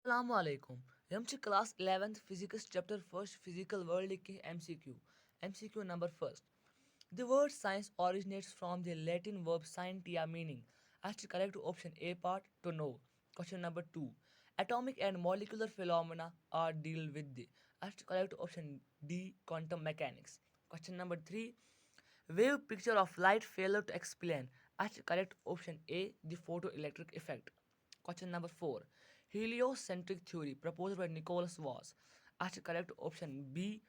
Assalamu alaikum. Yamchi class 11th physics chapter first physical world ke MCQ. MCQ number first. The word science originates from the Latin verb scientia meaning. As to correct option A part to know. Question number 2. Atomic and molecular phenomena are dealt with the. As to correct option D quantum mechanics. Question number 3. Wave picture of light failure to explain. As to correct option A the photoelectric effect. Question number 4. Heliocentric theory proposed by Nicholas was. As correct option B,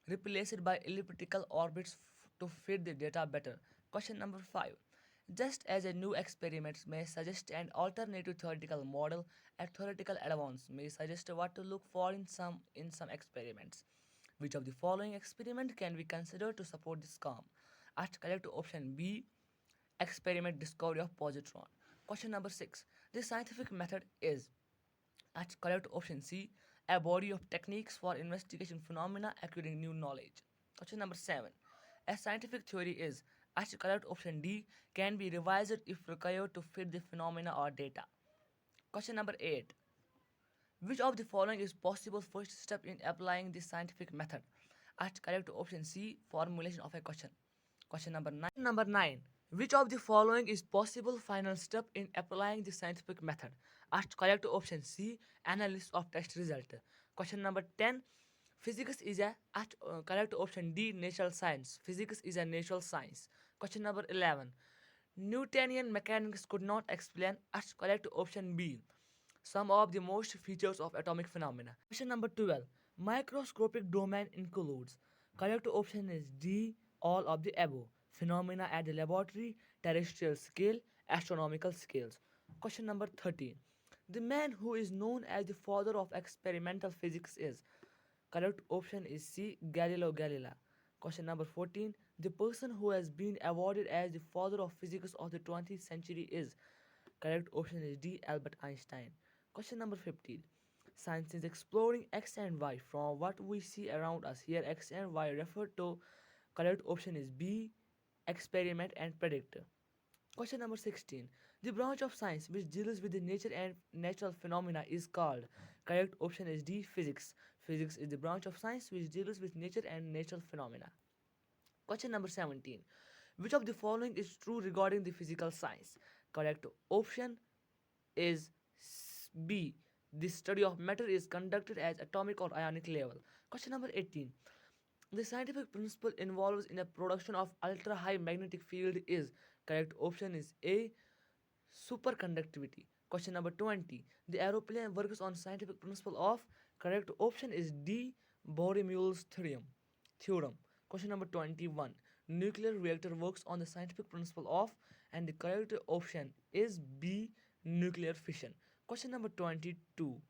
replaced by elliptical orbits to fit the data better. Question number 5. Just as a new experiment may suggest an alternative theoretical model, a theoretical advance may suggest what to look for in some experiments. Which of the following experiment can be considered to support this claim? As correct option B, experiment discovery of positron. Question number 6. The scientific method is at correct option C, a body of techniques for investigation phenomena acquiring new knowledge. Question number 7. A scientific theory is at correct option D, can be revised if required to fit the phenomena or data. Question number 8. Which of the following is possible first step in applying the scientific method? At correct option C, formulation of a question. Question number 9. Number 9. Which of the following is possible final step in applying the scientific method? Asked correct option C, analysis of test result. Question number 10. Physics is a correct option D, natural science. Physics is a natural science. Question number 11. Newtonian mechanics could not explain. Asked correct option B, some of the most features of atomic phenomena. Question number 12. Microscopic domain includes. Correct option is D, all of the above. Phenomena at the laboratory, terrestrial scale, astronomical scales. Question number 13. The man who is known as the father of experimental physics is. Correct option is C, Galileo Galilei. Question number 14. The person who has been awarded as the father of physics of the 20th century is. Correct option is D, Albert Einstein. Question number 15. Science is exploring X and Y from what we see around us. Here X and Y refer to. Correct option is B, experiment and predict. Question number 16. The branch of science which deals with the nature and natural phenomena is called. Correct option is D, physics. Physics is the branch of science which deals with nature and natural phenomena. Question number 17. Which of the following is true regarding the physical science? Correct option is B. The study of matter is conducted at atomic or ionic level. Question number 18. The scientific principle involves in the production of ultra high magnetic field is. Correct option is A, superconductivity. Question number 20. The aeroplane works on scientific principle of. Correct option is D, Borromeus theorem. Question number 21. Nuclear reactor works on the scientific principle of, and the correct option is B, nuclear fission. Question number 22.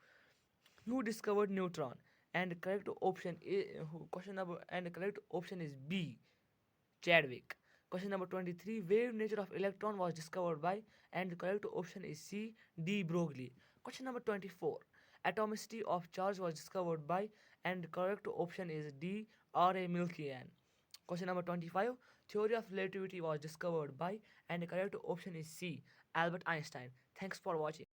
Who discovered neutron? And the correct option is question number and the correct option is B, Chadwick. Question number 23. Wave nature of electron was discovered by, and the correct option is C, D. Broglie. Question number 24. Atomicity of charge was discovered by, and the correct option is D, R. A. Milkian. Question number 25. Theory of relativity was discovered by, and the correct option is C, Albert Einstein. Thanks for watching.